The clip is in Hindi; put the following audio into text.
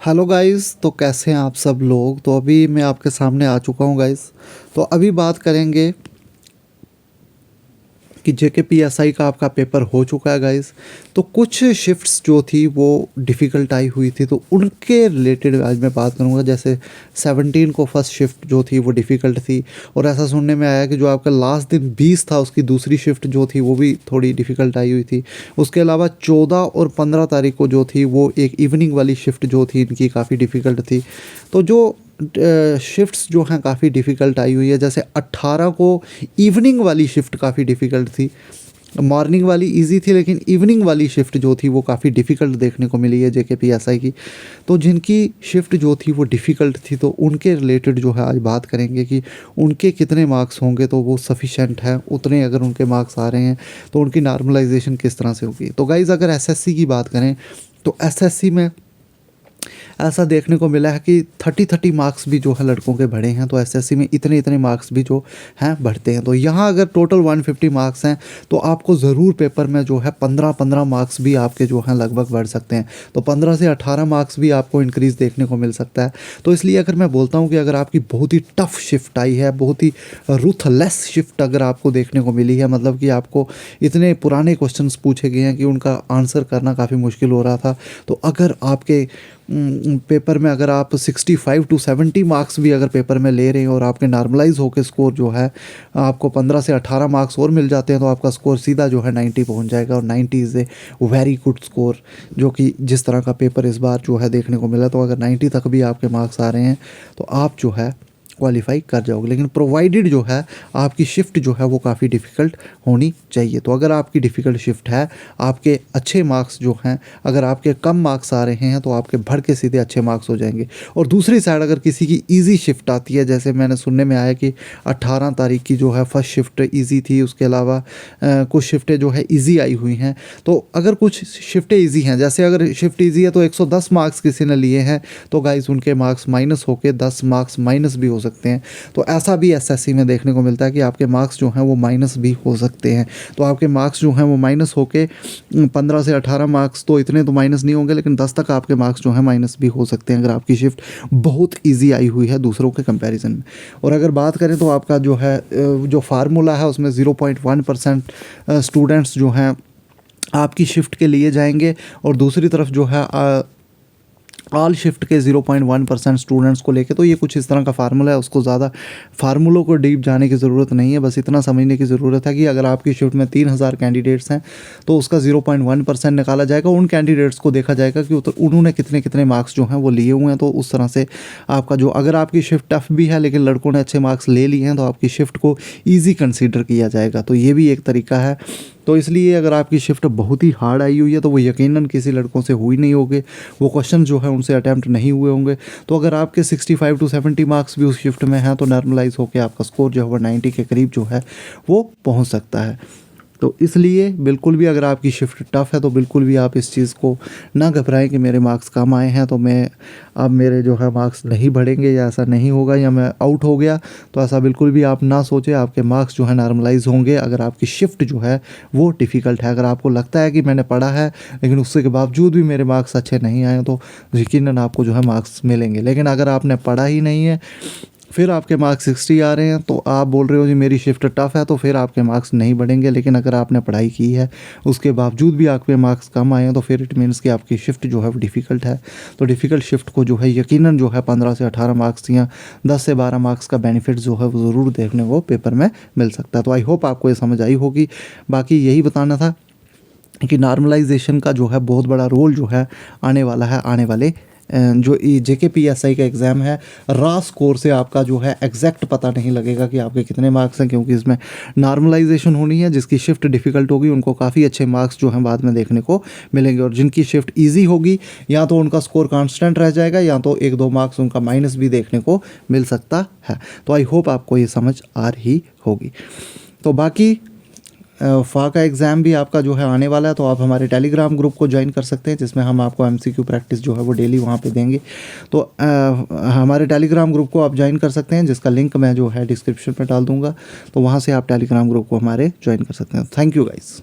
हेलो गाइस, तो कैसे हैं आप सब लोग। तो अभी मैं आपके सामने आ चुका हूं गाइस। तो अभी बात करेंगे कि जेकेपीएसआई का आपका पेपर हो चुका है गाइस। तो कुछ शिफ्ट्स जो थी वो डिफ़िकल्ट आई हुई थी, तो उनके रिलेटेड आज मैं बात करूंगा। जैसे 17 को फर्स्ट शिफ्ट जो थी वो डिफ़िकल्ट थी, और ऐसा सुनने में आया कि जो आपका लास्ट दिन 20 था उसकी दूसरी शिफ्ट जो थी वो भी थोड़ी डिफ़िकल्ट आई हुई थी। उसके अलावा 14 और 15 तारीख को जो थी वो एक इवनिंग वाली शिफ्ट जो थी इनकी काफ़ी डिफ़िकल्ट थी। तो जो शिफ्ट्स जो हैं काफ़ी डिफ़िकल्ट आई हुई है। जैसे 18 को इवनिंग वाली शिफ्ट काफ़ी डिफ़िकल्ट थी। मॉर्निंग वाली इजी थी, लेकिन इवनिंग वाली शिफ्ट जो थी वो काफ़ी डिफ़िकल्ट देखने को मिली है जेकेपीएसआई की। तो जिनकी शिफ्ट जो थी वो डिफ़िकल्ट थी, तो उनके रिलेटेड जो है आज बात करेंगे कि उनके कितने मार्क्स होंगे तो वो सफिशेंट है। उतने अगर उनके मार्क्स आ रहे हैं तो उनकी नॉर्मलाइजेशन किस तरह से होगी। तो गाइज़, अगर एसएससी की बात करें तो एसएससी में ऐसा देखने को मिला है कि 30 मार्क्स भी जो है लड़कों के बढ़े हैं। तो एसएससी में इतने इतने मार्क्स भी जो हैं बढ़ते हैं। तो यहाँ अगर टोटल 150 मार्क्स हैं तो आपको ज़रूर पेपर में जो है 15-15 मार्क्स भी आपके जो हैं लगभग बढ़ सकते हैं। तो 15 से 18 मार्क्स भी आपको इंक्रीज़ देखने को मिल सकता है। तो इसलिए अगर मैं बोलता हूँ कि अगर आपकी बहुत ही टफ शिफ्ट आई है, बहुत ही रूथलेस शिफ्ट अगर आपको देखने को मिली है, मतलब कि आपको इतने पुराने क्वेश्चंस पूछे गए हैं कि उनका आंसर करना काफ़ी मुश्किल हो रहा था। तो अगर आपके पेपर में अगर आप 65 टू 70 मार्क्स भी अगर पेपर में ले रहे हैं और आपके नॉर्मलाइज होकर स्कोर जो है आपको 15 से 18 मार्क्स और मिल जाते हैं, तो आपका स्कोर सीधा जो है 90 पहुंच जाएगा। और 90 is a very good score, जो कि जिस तरह का पेपर इस बार जो है देखने को मिला। तो अगर 90 तक भी आपके मार्क्स आ रहे हैं तो आप जो है क्वालिफाई कर जाओगे। लेकिन प्रोवाइडेड जो है आपकी शिफ्ट जो है वो काफ़ी डिफ़िकल्ट होनी चाहिए। तो अगर आपकी डिफ़िकल्ट शिफ्ट है, आपके अच्छे मार्क्स जो हैं, अगर आपके कम मार्क्स आ रहे हैं तो आपके भर के सीधे अच्छे मार्क्स हो जाएंगे। और दूसरी साइड अगर किसी की ईजी शिफ्ट आती है, जैसे मैंने सुनने में आया कि 18 तारीख की जो है फर्स्ट शिफ्ट ईजी थी, उसके अलावा कुछ शिफ्टें जो है ईजी आई हुई हैं। तो अगर कुछ शिफ्टें ईजी हैं, जैसे अगर शिफ्ट ईजी है तो 110 मार्क्स किसी ने लिए हैं, तो गाइस उनके मार्क्स माइनस होकर 10 मार्क्स माइनस भी हो सकते हैं। तो ऐसा भी एसएससी में देखने को मिलता है कि आपके मार्क्स जो हैं वो माइनस भी हो सकते हैं। तो आपके मार्क्स जो हैं वो माइनस होके 15 से 18 मार्क्स तो इतने तो माइनस नहीं होंगे, लेकिन 10 तक आपके मार्क्स जो हैं माइनस भी हो सकते हैं अगर आपकी शिफ्ट बहुत ईजी आई हुई है दूसरों के कंपैरिजन में। और अगर बात करें तो आपका जो है जो फार्मूला है उसमें 0.1% स्टूडेंट्स जो हैं आपकी शिफ्ट के लिए जाएंगे, और दूसरी तरफ जो है ऑल शिफ्ट के 0.1% स्टूडेंट्स को लेके। तो ये कुछ इस तरह का फार्मूला है, उसको ज़्यादा फार्मूलों को डीप जाने की ज़रूरत नहीं है। बस इतना समझने की ज़रूरत है कि अगर आपकी शिफ्ट में 3000 कैंडिडेट्स हैं तो उसका 0.1% निकाला जाएगा। उन कैंडिडेट्स को देखा जाएगा कि उन्होंने कितने कितने मार्क्स जो हैं वो लिए हुए हैं। तो उस तरह से आपका जो, अगर आपकी शिफ्ट टफ भी है लेकिन लड़कों ने अच्छे मार्क्स ले लिए हैं, तो आपकी शिफ्ट को ईजी कंसीडर किया जाएगा। तो ये भी एक तरीका है। तो इसलिए अगर आपकी शिफ्ट बहुत ही हार्ड आई हुई है तो वो यकीनन किसी लड़कों से हुई नहीं होगी, वो क्वेश्चन जो है उनसे अटैम्प्ट नहीं हुए होंगे। तो अगर आपके 65 टू 70 मार्क्स भी उस शिफ्ट में हैं तो नॉर्मलाइज होकर आपका स्कोर जो है वो 90 के करीब जो है वो पहुंच सकता है। तो इसलिए बिल्कुल भी अगर आपकी शिफ्ट टफ है तो बिल्कुल भी आप इस चीज़ को ना घबराएं कि मेरे मार्क्स कम आए हैं तो मैं अब मेरे जो है मार्क्स नहीं बढ़ेंगे या ऐसा नहीं होगा या मैं आउट हो गया। तो ऐसा बिल्कुल भी आप ना सोचें। आपके मार्क्स जो है नॉर्मलाइज होंगे अगर आपकी शिफ्ट जो है वो डिफ़िकल्ट है। अगर आपको लगता है कि मैंने पढ़ा है लेकिन उसके बावजूद भी मेरे मार्क्स अच्छे नहीं आए, तो यकीनन आपको जो है मार्क्स मिलेंगे। लेकिन अगर आपने पढ़ा ही नहीं है, फिर आपके मार्क्स 60 आ रहे हैं, तो आप बोल रहे हो जी मेरी शिफ्ट टफ है, तो फिर आपके मार्क्स नहीं बढ़ेंगे। लेकिन अगर आपने पढ़ाई की है उसके बावजूद भी आपके मार्क्स कम आए हैं तो फिर इट मीन्स कि आपकी शिफ्ट जो है वो डिफ़िकल्ट है। तो डिफ़िकल्ट शिफ्ट को जो है यकीनन जो है 15 से 18 मार्क्स या 10 से 12 मार्क्स का बेनिफिट जो है वो ज़रूर देखने को पेपर में मिल सकता है। तो आई होप आपको ये समझ आई होगी। बाकी यही बताना था कि नॉर्मलाइजेशन का जो है बहुत बड़ा रोल जो है आने वाला है। आने वाले जो जेकेपीएसआई का एग्ज़ाम है, रॉ स्कोर से आपका जो है एग्जैक्ट पता नहीं लगेगा कि आपके कितने मार्क्स हैं, क्योंकि इसमें नॉर्मलाइजेशन होनी है। जिसकी शिफ्ट डिफ़िकल्ट होगी उनको काफ़ी अच्छे मार्क्स जो हैं बाद में देखने को मिलेंगे, और जिनकी शिफ्ट ईजी होगी या तो उनका स्कोर कांस्टेंट रह जाएगा या तो 1-2 मार्क्स उनका माइनस भी देखने को मिल सकता है। तो आई होप आपको ये समझ आ रही होगी। तो बाकी फा का एग्ज़ाम भी आपका जो है आने वाला है, तो आप हमारे टेलीग्राम ग्रुप को ज्वाइन कर सकते हैं, जिसमें हम आपको एमसीक्यू प्रैक्टिस जो है वो डेली वहाँ पे देंगे। तो हमारे टेलीग्राम ग्रुप को आप ज्वाइन कर सकते हैं, जिसका लिंक मैं जो है डिस्क्रिप्शन में डाल दूँगा। तो वहाँ से आप टेलीग्राम ग्रुप को हमारे ज्वाइन कर सकते हैं। Thank you guys.